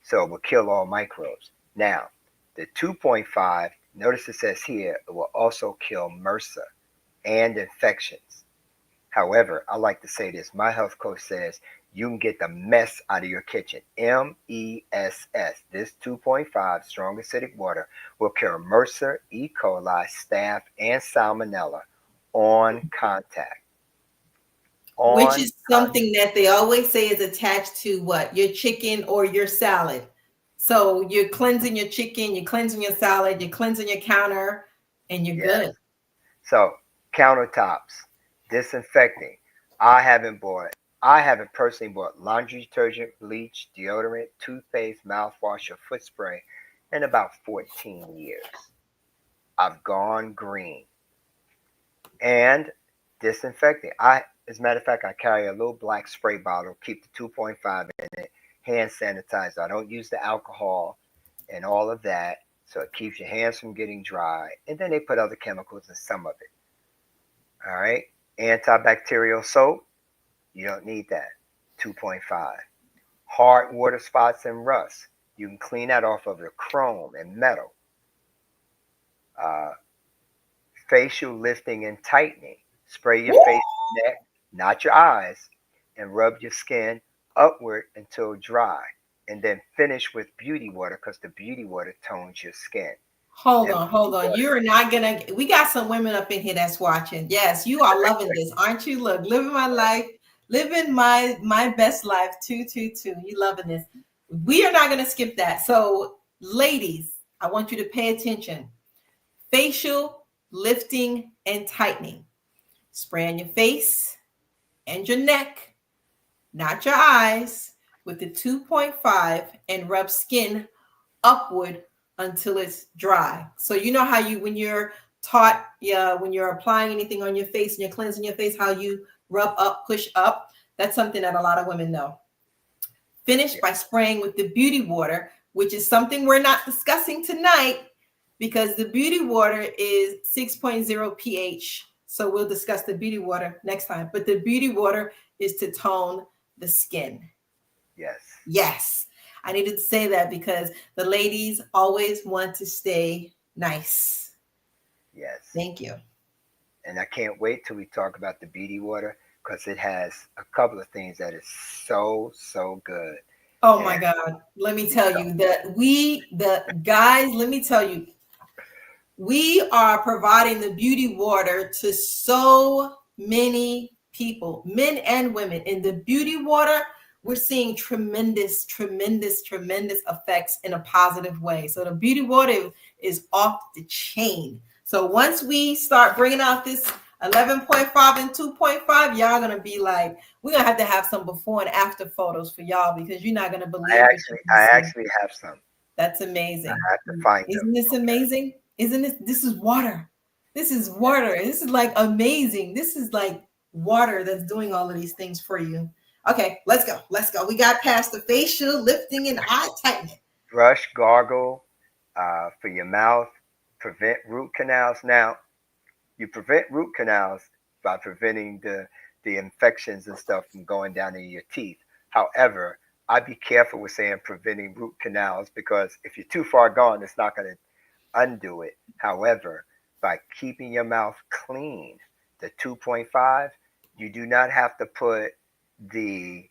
So it will kill all microbes. Now, the 2.5, notice it says here, it will also kill MRSA and infections. However, I like to say this. My health coach says you can get the mess out of your kitchen. MESS. This 2.5 strong acidic water will kill MRSA, E. coli, staph, and salmonella on contact. Which On is contact. something that they always say is attached to what? Your chicken or your salad. So you're cleansing your chicken, you're cleansing your salad, you're cleansing your counter, and you're Yes. good. So countertops, disinfecting. I haven't bought. I haven't personally bought laundry detergent, bleach, deodorant, toothpaste, mouthwash, or foot spray in about 14 years. I've gone green. And disinfecting. As a matter of fact, I carry a little black spray bottle, keep the 2.5 in it, hand sanitizer. I don't use the alcohol and all of that, so it keeps your hands from getting dry. And then they put other chemicals in some of it. All right. Antibacterial soap, you don't need that. 2.5. Hard water spots and rust, you can clean that off of the chrome and metal. Uh, Facial lifting and tightening. Spray your face and neck, not your eyes, and rub your skin upward until dry. And then finish with beauty water because the beauty water tones your skin. Hold And on, hold beauty on. water, You're not gonna. We got some women up in here that's watching. Yes, you are loving this, aren't you? Look, living my life, living my best life. Two, two, two. You loving this? We are not gonna skip that. So, ladies, I want you to pay attention. Facial lifting and tightening. Spray on your face and your neck, not your eyes, with the 2.5 and rub skin upward until it's dry. So you know how you when you're taught, yeah, when you're applying anything on your face and you're cleansing your face, how you rub up, push up. That's something that a lot of women know. Finish yeah, by spraying with the beauty water, which is something we're not discussing tonight because the beauty water is 6.0 pH. So we'll discuss the beauty water next time. But the beauty water is to tone the skin. yes, Yes, I needed to say that because the ladies always want to stay nice. yes. Thank you. And I can't wait till we talk about the beauty water because it has a couple of things that is so good. Oh my And God. Let me you tell tell you that the guys, let me tell you, we are providing the beauty water to so many people, men and women. In the beauty water, we're seeing tremendous effects in a positive way. So the beauty water is off the chain. So once we start bringing out this 11.5 and 2.5, y'all gonna be like, we're gonna have to have some before and after photos for y'all because you're not gonna believe what you can I see. actually have some. That's I amazing. have to find them. Isn't this Okay. amazing? Isn't this this is water. This is water. This is like amazing. This is like water that's doing all of these things for you. Okay, let's go. Let's go. We got past the facial lifting and eye tightening. Brush, gargle for your mouth, prevent root canals. Now, you prevent root canals by preventing the infections and stuff from going down in your teeth. However, I'd be careful with saying preventing root canals because if you're too far gone, it's not going to undo it. However, by keeping your mouth clean, the 2.5, you do not have to put the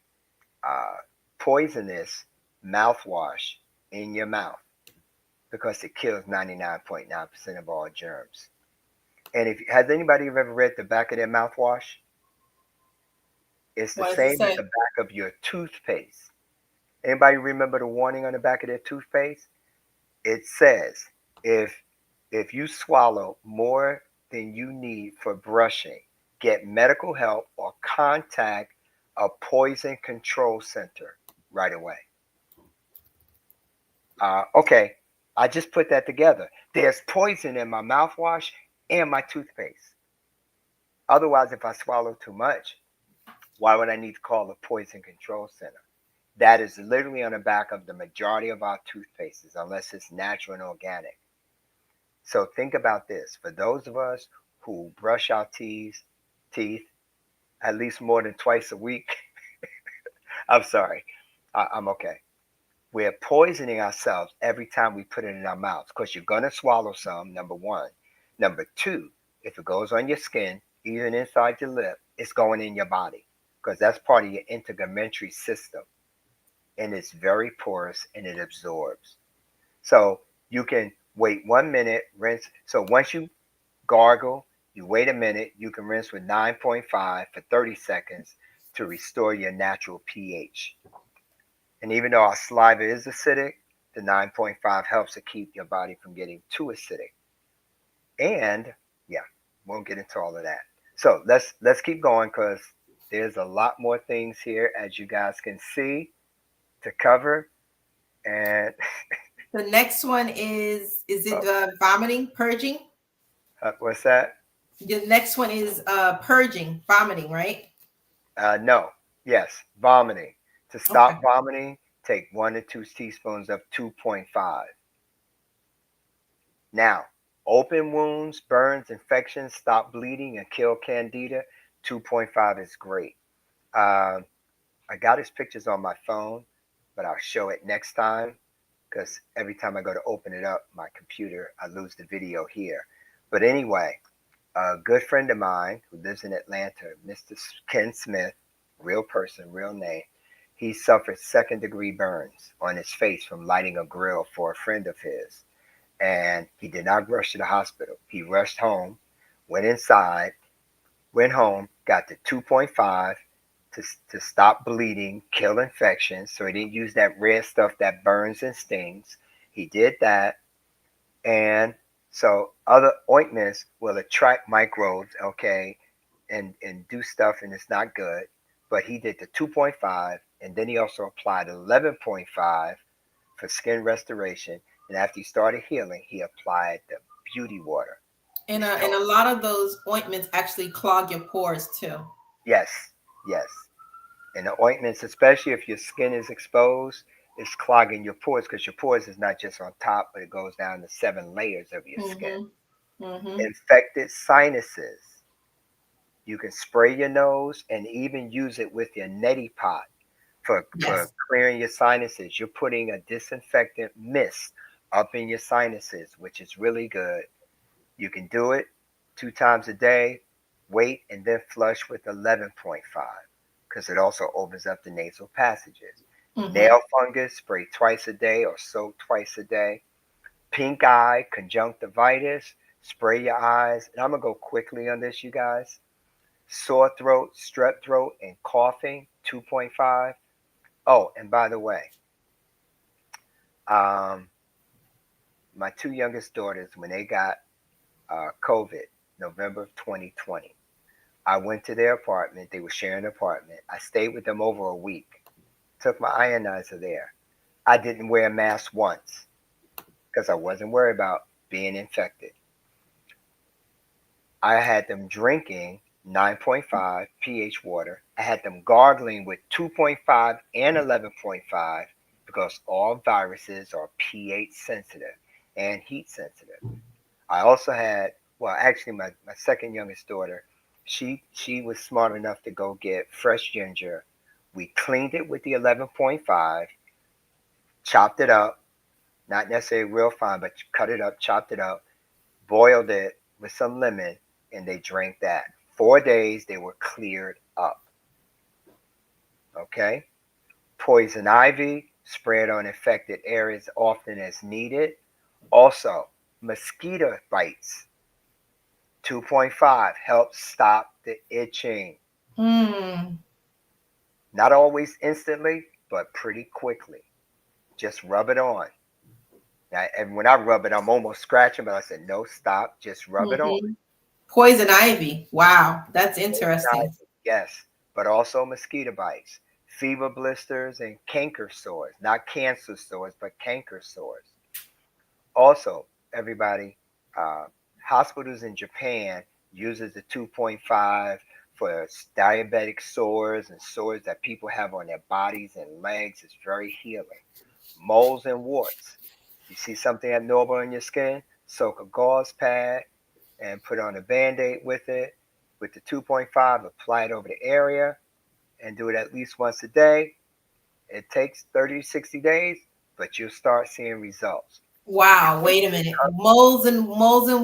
uh, poisonous mouthwash in your mouth because it kills 99.9% of all germs. And if has anybody ever read the back of their mouthwash? It's the What does it same as the say? back of your toothpaste. Anybody remember the warning on the back of their toothpaste? It says if if you swallow more than you need for brushing, get medical help or contact a poison control center right away. Okay, I just put that together. There's poison in my mouthwash and my toothpaste. Otherwise, if I swallow too much, why would I need to call the poison control center? That is literally on the back of the majority of our toothpastes, unless it's natural and organic. So think about this. For those of us who brush our teeth at least more than twice a week, I'm sorry, I'm okay. We're poisoning ourselves every time we put it in our mouths because you're going to swallow some, number one. Number two, if it goes on your skin, even inside your lip, it's going in your body because that's part of your integumentary system and it's very porous and it absorbs. So you can wait 1 minute, rinse. So once you gargle, you wait a minute, you can rinse with 9.5 for 30 seconds to restore your natural pH. And even though our saliva is acidic, the 9.5 helps to keep your body from getting too acidic. And yeah, won't get into all of that. So let's keep going because there's a lot more things here as you guys can see to cover. And The next one is it oh, vomiting, purging? what's that? The next one is purging, vomiting, right? No. Yes, vomiting. To Okay. stop vomiting, take 1 to 2 teaspoons of 2.5. Now, open wounds, burns, infections, stop bleeding, and kill candida. 2.5 is great. Um, I got his pictures on my phone, but I'll show it next time because every time I go to open it up, my computer, I lose the video here. But anyway, a good friend of mine who lives in Atlanta, Mr. Ken Smith, real person, real name, he suffered second-degree burns on his face from lighting a grill for a friend of his. And he did not rush to the hospital. He rushed home, went inside, went home, got the 2.5 to stop bleeding, kill infections. So he didn't use that red stuff that burns and stings. He did that. And so other ointments will attract microbes, okay, and do stuff, and it's not good. But he did the 2.5, and then he also applied 11.5 for skin restoration. And after he started healing, he applied the beauty water. And He's and told, a lot of those ointments actually clog your pores too. yes, yes. And the ointments, especially if your skin is exposed, is clogging your pores because your pores is not just on top, but it goes down to 7 layers of your skin. Mm-hmm. Mm-hmm. Infected sinuses. You can spray your nose and even use it with your neti pot for Yes. clearing your sinuses. You're putting a disinfectant mist up in your sinuses, which is really good. You can do it 2 times a day, wait, and then flush with 11.5 because it also opens up the nasal passages. Mm-hmm. Nail fungus, spray twice a day or soak twice a day. Pink eye, conjunctivitis, spray your eyes. And I'm going to go quickly on this, you guys. Sore throat, strep throat, and coughing, 2.5. Oh, and by the way, um, my 2 youngest daughters, when they got COVID, November of 2020, I went to their apartment. They were sharing an apartment. I stayed with them over a week. Took my ionizer there. I didn't wear a mask once because I wasn't worried about being infected. I had them drinking 9.5 pH water. I had them gargling with 2.5 and 11.5 because all viruses are pH sensitive and heat sensitive. I also had, well, actually, my second youngest daughter, She was smart enough to go get fresh ginger. We cleaned it with the 11.5, chopped it up, not necessarily real fine, but cut it up, chopped it up, boiled it with some lemon, and they drank that. 4 days they were cleared up. Okay? Poison ivy, spread on affected areas often as needed. Also, mosquito bites, 2.5 helps stop the itching. Mm. Not always instantly, but pretty quickly. Just rub it on. Now, and when I rub it, I'm almost scratching, but I said, no, stop, just rub it on. Hmm. Poison ivy. Wow, that's Poison interesting. ivy, yes, but also mosquito bites, fever blisters, and canker sores. Not cancer sores, but canker sores. Also, everybody, uh, hospitals in Japan uses the 2.5 for diabetic sores and sores that people have on their bodies and legs. It's very healing. Moles and warts. You see something abnormal in your skin? Soak a gauze pad and put on a band-aid with it. With the 2.5, apply it over the area and do it at least once a day. It takes 30 to 60 days, but you'll start seeing results. Wow, wait a minute. Moles and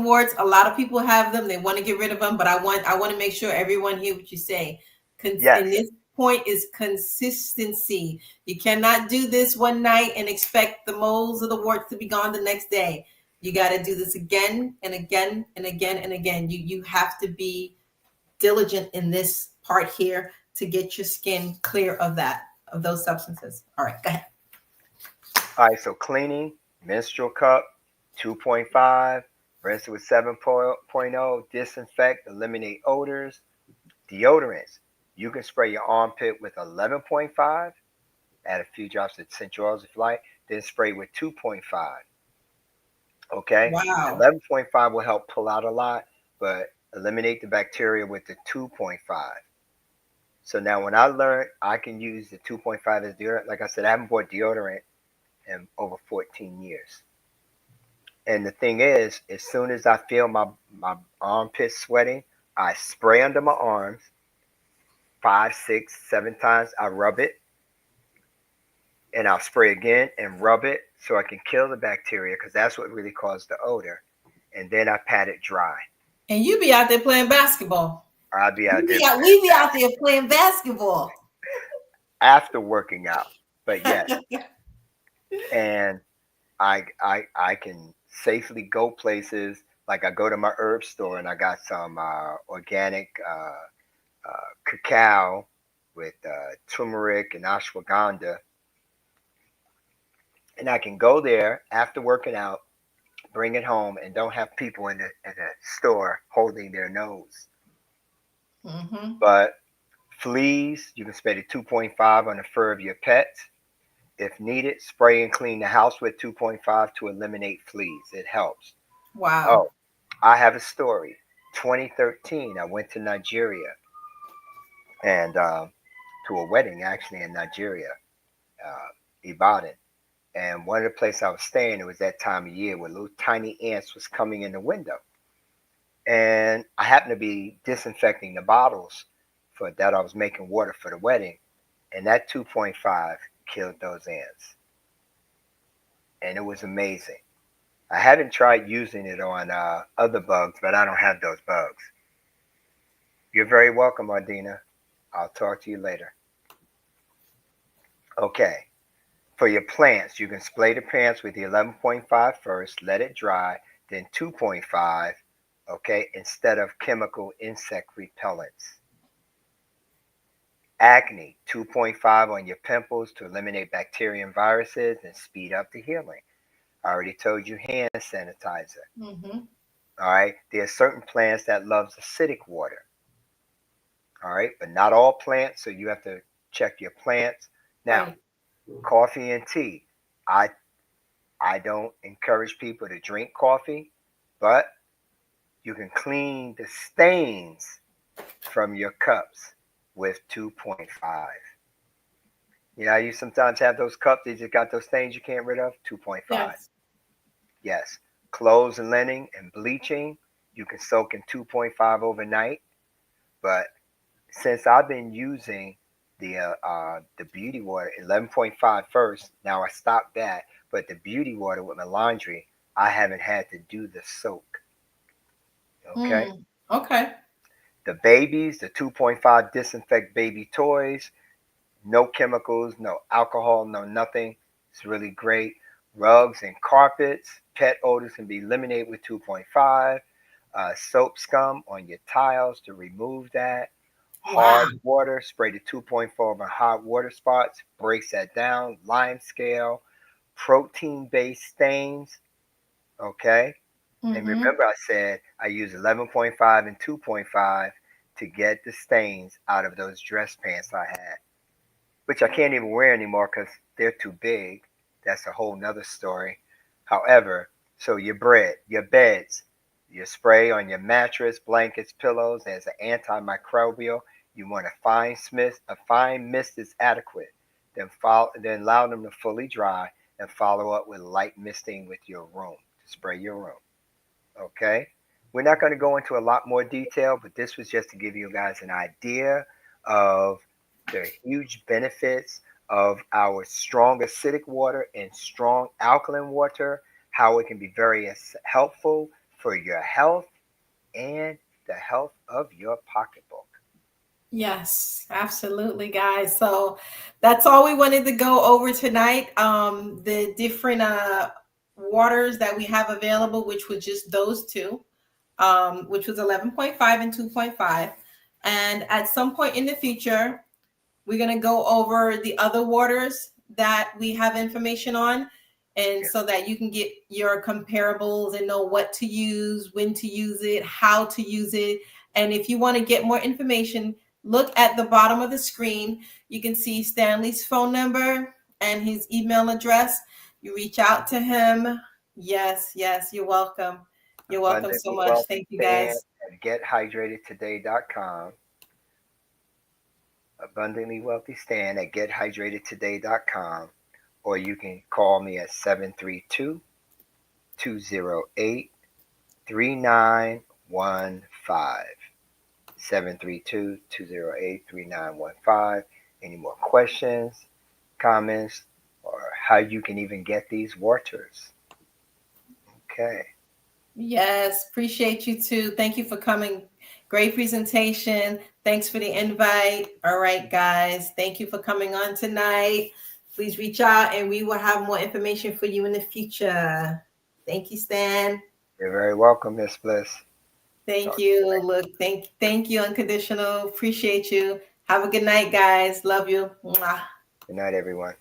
warts. A lot of people have them. They want to get rid of them, but I want to make sure everyone hear what you say. And Yes, this point is consistency. You cannot do this one night and expect the moles or the warts to be gone the next day. You got to do this again and again and again and again. You have to be diligent in this part here to get your skin clear of those substances. All right, go ahead. all right, so cleaning, menstrual cup, 2.5, rinse it with 7.0, disinfect, eliminate odors, deodorants. You can spray your armpit with 11.5, add a few drops of essential oils if you like, then spray with 2.5. Okay? Wow. 11.5 will help pull out a lot, but eliminate the bacteria with the 2.5. So now when I learned I can use the 2.5 as deodorant, like I said, I haven't bought deodorant in over 14 years. And the thing is, as soon as I feel my armpits sweating, I spray under my arms 5, 6, 7 times. I rub it and I'll spray again and rub it so I can kill the bacteria because that's what really causes the odor. And then I pat it dry. And you be out there playing basketball. I'll be We out there be out, we be out there playing basketball. after working out. But yes, and I can safely go places like I go to my herb store and I got some organic cacao with turmeric and ashwagandha, and I can go there after working out, bring it home, and don't have people in the store holding their nose. Hmm. But fleas, you can spray the 2.5 on the fur of your pets. If needed, spray and clean the house with 2.5 to eliminate fleas. It helps. Wow. Oh, I have a story. 2013, I went to Nigeria and to a wedding actually in Nigeria, Ibadan. And one of the places I was staying, it was that time of year where little tiny ants was coming in the window. And I happened to be disinfecting the bottles for that I was making water for the wedding. And that 2.5 killed those ants. And it was amazing. I haven't tried using it on other bugs, but I don't have those bugs. You're very welcome, Ardina. I'll talk to you later. Okay. For your plants, you can spray the plants with the 11.5 first, let it dry, then 2.5, okay, instead of chemical insect repellents. Acne, 2.5 on your pimples to eliminate bacteria and viruses and speed up the healing. I already told you hand sanitizer. Hmm. All right. There are certain plants that loves acidic water. All right. But not all plants. So you have to check your plants. Now, Right. coffee and tea. I I don't encourage people to drink coffee, but you can clean the stains from your cups with 2.5. You know, you sometimes have those cups that just got those stains you can't rid of. 2.5. Yes. Yes. Clothes and linen and bleaching, you can soak in 2.5 overnight. But since I've been using the beauty water 11.5 first, now I stopped that. But the beauty water with my laundry, I haven't had to do the soak. Okay. Mm, okay. The babies, the 2.5 disinfect baby toys, no chemicals, no alcohol, no nothing. It's really great. Rugs and carpets, pet odors can be eliminated with 2.5. Soap scum on your tiles to remove that. Wow. Hard water, spray the 2.4 on hot water spots, breaks that down. Lime scale, protein based stains, okay? And Mm-hmm. remember, I said I use 11.5 and 2.5 to get the stains out of those dress pants I had, which I can't even wear anymore because they're too big. That's a whole nother story. However, so your bread, your beds, your spray on your mattress, blankets, pillows as an antimicrobial. You want a fine mist is adequate. Then allow them to fully dry and follow up with light misting with your room to spray your room. Okay. We're not going to go into a lot more detail, but this was just to give you guys an idea of the huge benefits of our strong acidic water and strong alkaline water, how it can be very helpful for your health and the health of your pocketbook. Yes, absolutely, guys. So that's all we wanted to go over tonight. The different waters that we have available, which was just those two, which was 11.5 and 2.5. And at some point in the future, we're going to go over the other waters that we have information on. And Yeah. so that you can get your comparables and know what to use, when to use it, how to use it. And if you want to get more information, look at the bottom of the screen. You can see Stanley's phone number and his email address. You reach out to him. Yes, yes, you're welcome. You're welcome so Abundantly much. Wealthy Thank you, Stan guys. at gethydratedtoday.com. Abundantly Wealthy Stan at gethydratedtoday.com. Or you can call me at 732 208 3915. 732 208 3915. Any more questions, comments, or how you can even get these waters? Okay. Yes, appreciate you too. Thank you for coming. Great presentation. Thanks for the invite. All right, guys. Thank you for coming on tonight. Please reach out and we will have more information for you in the future. Thank you, Stan. You're very welcome, Miss Bliss. Thank Talk to you you. later. Look, thank you, Unconditional. Appreciate you. Have a good night, guys. Love you. Mwah. Good night, everyone.